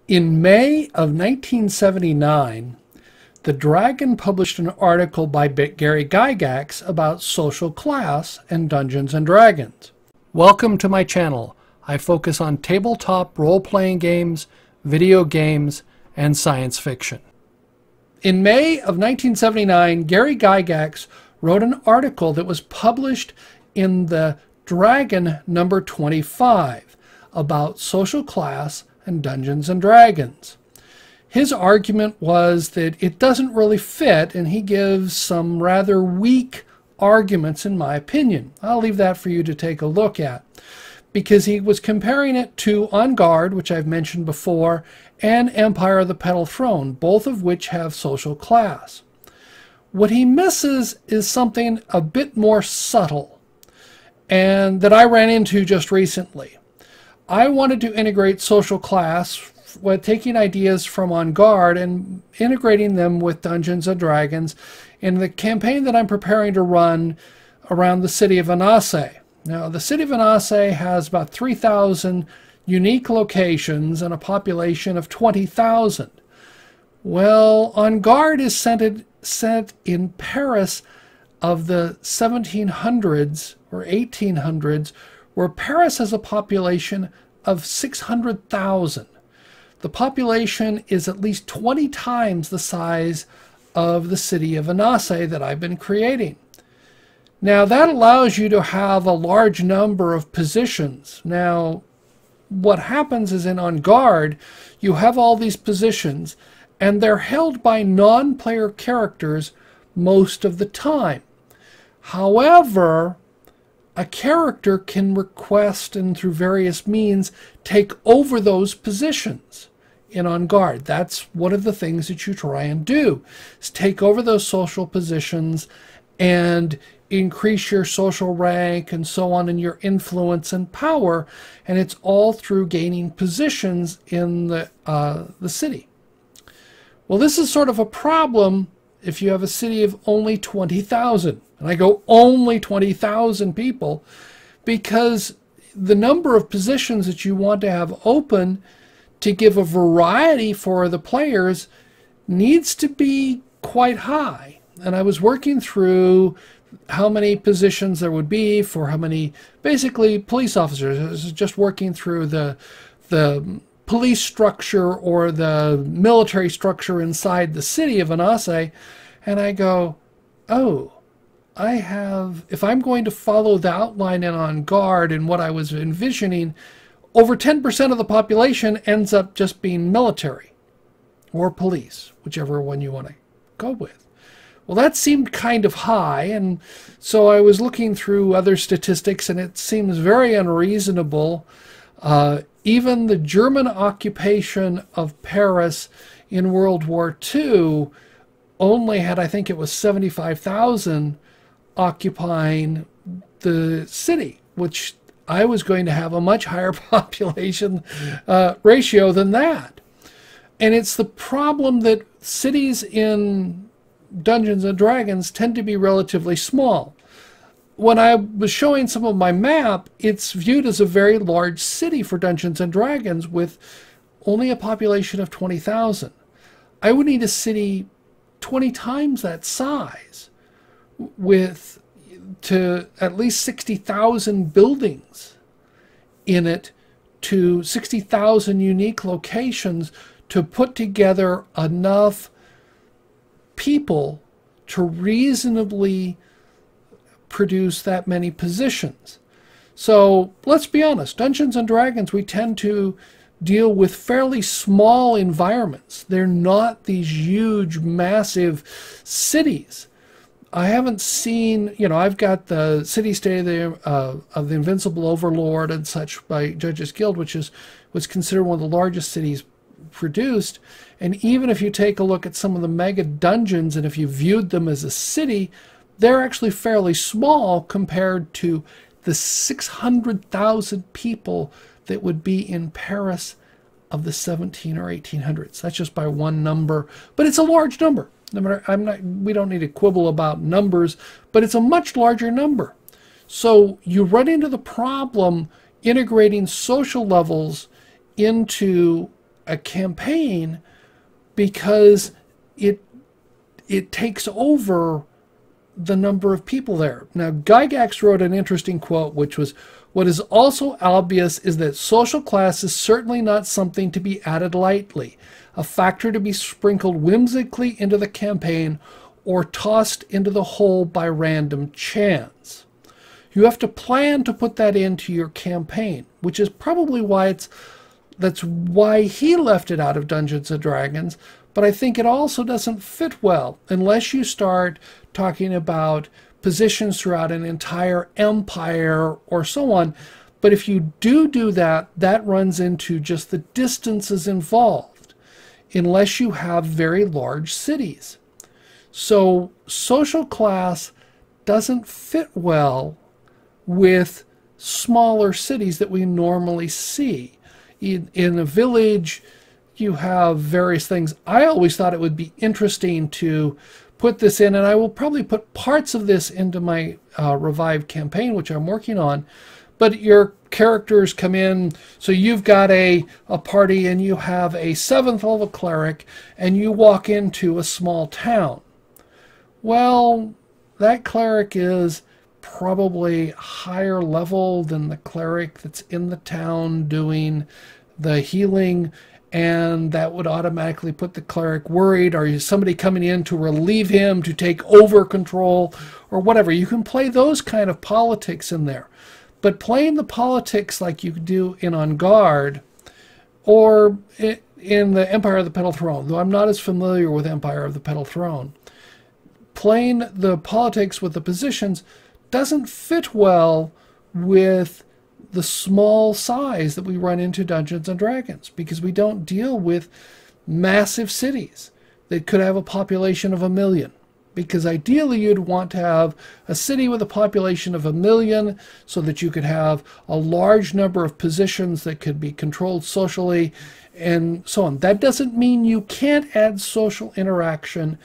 In May of 1979, The Dragon published an article by Gary Gygax about social class and Dungeons and Dragons. Welcome to my channel. I focus on tabletop role-playing games, video games, and science fiction. In May of 1979, Gary Gygax wrote an article that was published in the Dragon number 25 about social class and Dungeons and Dragons. His argument was that it doesn't really fit, and he gives some rather weak arguments in my opinion. I'll leave that for you to take a look at, because he was comparing it to On Guard, which I've mentioned before, and Empire of the Petal Throne, both of which have social class. What he misses is something a bit more subtle, and that I ran into just recently. I wanted to integrate social class with taking ideas from On Guard and integrating them with Dungeons and Dragons in the campaign that I'm preparing to run around the city of Anase. Now, the city of Anase has about 3,000 unique locations and a population of 20,000. Well, On Guard is set in Paris of the 1700s or 1800s, where Paris has a population of 600,000. The population is at least 20 times the size of the city of Anase that I've been creating. Now, that allows you to have a large number of positions. Now, what happens is in On Guard, you have all these positions, and they're held by non-player characters most of the time. However, a character can request and through various means take over those positions in On Guard. That's one of the things that you try and do, is take over those social positions and increase your social rank and so on, and your influence and power, and it's all through gaining positions in the city. Well, this is sort of a problem if you have a city of only 20,000. And I go only 20,000 people, because the number of positions that you want to have open to give a variety for the players needs to be quite high. And I was working through how many positions there would be for how many, basically, police officers. I was just working through the police structure or the military structure inside the city of Anase, and I go, oh, if I'm going to follow the outline in On Guard and what I was envisioning, over 10% of the population ends up just being military or police, whichever one you want to go with. Well, that seemed kind of high, and so I was looking through other statistics, and it seems very unreasonable. Even the German occupation of Paris in World War II only had, I think it was 75,000 occupying the city, which I was going to have a much higher population ratio than that. And it's the problem that cities in Dungeons and Dragons tend to be relatively small. When I was showing some of my map, it's viewed as a very large city for Dungeons and Dragons with only a population of 20,000. I would need a city 20 times that size to at least 60,000 buildings in it, to 60,000 unique locations to put together enough people to reasonably produce that many positions. So let's be honest, Dungeons and Dragons, we tend to deal with fairly small environments. They're not these huge, massive cities. I haven't seen, I've got the city-state of the Invincible Overlord and such by Judges Guild, which was considered one of the largest cities produced. And even if you take a look at some of the mega dungeons, and if you viewed them as a city, they're actually fairly small compared to the 600,000 people that would be in Paris of the 17 or 1800s. That's just by one number, but it's a large number. No matter, we don't need to quibble about numbers, but it's a much larger number. So you run into the problem integrating social levels into a campaign because it takes over the number of people there. Now, Gygax wrote an interesting quote, which was, "What is also obvious is that social class is certainly not something to be added lightly, a factor to be sprinkled whimsically into the campaign or tossed into the hole by random chance. You have to plan to put that into your campaign," which is probably why that's why he left it out of Dungeons and Dragons. But I think it also doesn't fit well unless you start talking about positions throughout an entire empire or so on. But if you do that, that runs into just the distances involved unless you have very large cities. So social class doesn't fit well with smaller cities that we normally see. In a village, you have various things. I always thought it would be interesting to put this in, and I will probably put parts of this into my revived campaign, which I'm working on. But your characters come in, so you've got a party and you have a 7th level cleric and you walk into a small town. Well, that cleric is probably higher level than the cleric that's in the town doing the healing, and that would automatically put the cleric worried. Or is somebody coming in to relieve him, to take over control, or whatever? You can play those kind of politics in there. But playing the politics like you do in On Guard or in the Empire of the Petal Throne, though I'm not as familiar with Empire of the Petal Throne, playing the politics with the positions doesn't fit well with the small size that we run into Dungeons and Dragons, because we don't deal with massive cities that could have a population of 1 million. Because ideally you'd want to have a city with a population of 1 million so that you could have a large number of positions that could be controlled socially and so on. That doesn't mean you can't add social interaction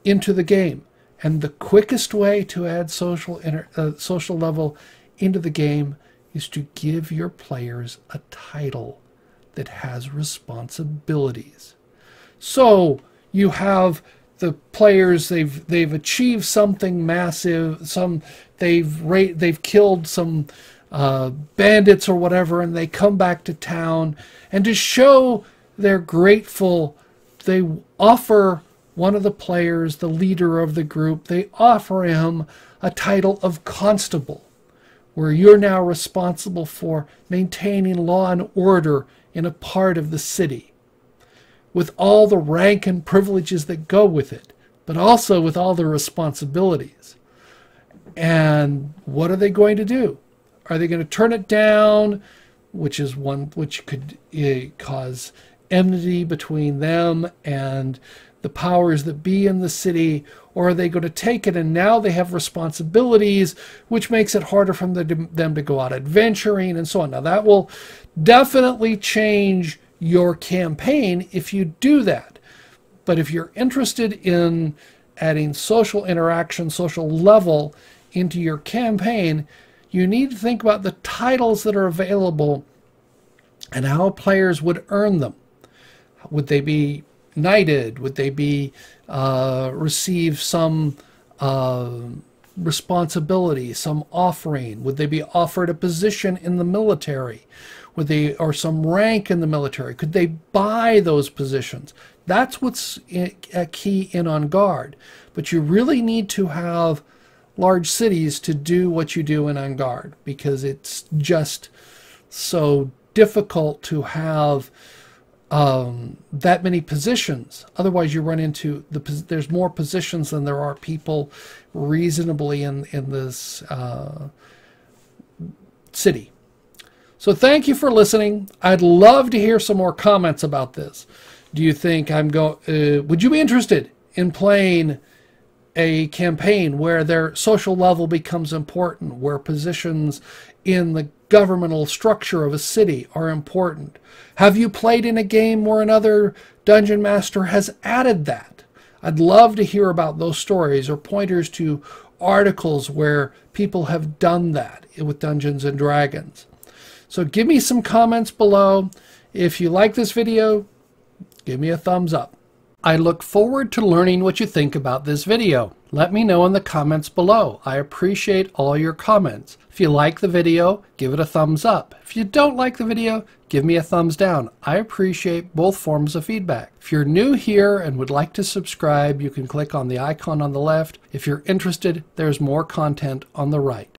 into the game. And the quickest way to add social level into the game is to give your players a title that has responsibilities. So you have the players, they've achieved something massive, they've killed some bandits or whatever, and they come back to town, and to show they're grateful, they offer one of the players, the leader of the group, they offer him a title of constable, where you're now responsible for maintaining law and order in a part of the city, with all the rank and privileges that go with it, but also with all the responsibilities. And what are they going to do? Are they going to turn it down, which could cause enmity between them and the powers that be in the city? Or are they going to take it and now they have responsibilities, which makes it harder for them to go out adventuring and so on? Now that will definitely change your campaign if you do that. But if you're interested in adding social interaction, social level into your campaign, you need to think about the titles that are available and how players would earn them. Would they be knighted? Would they be receive some responsibility, some offering? Would they be offered a position in the military? Or some rank in the military? Could they buy those positions? That's what's a key in On Guard. But you really need to have large cities to do what you do in On Guard, because it's just so difficult to have that many positions. Otherwise you run into there's more positions than there are people reasonably in this city. So thank you for listening. I'd love to hear some more comments about this. Do you think would you be interested in playing a campaign where their social level becomes important, where positions in the governmental structure of a city are important? Have you played in a game where another dungeon master has added that? I'd love to hear about those stories, or pointers to articles where people have done that with Dungeons and Dragons. So give me some comments below. If you like this video, give me a thumbs up. I look forward to learning what you think about this video. Let me know in the comments below. I appreciate all your comments. If you like the video, give it a thumbs up. If you don't like the video, give me a thumbs down. I appreciate both forms of feedback. If you're new here and would like to subscribe, you can click on the icon on the left. If you're interested, there's more content on the right.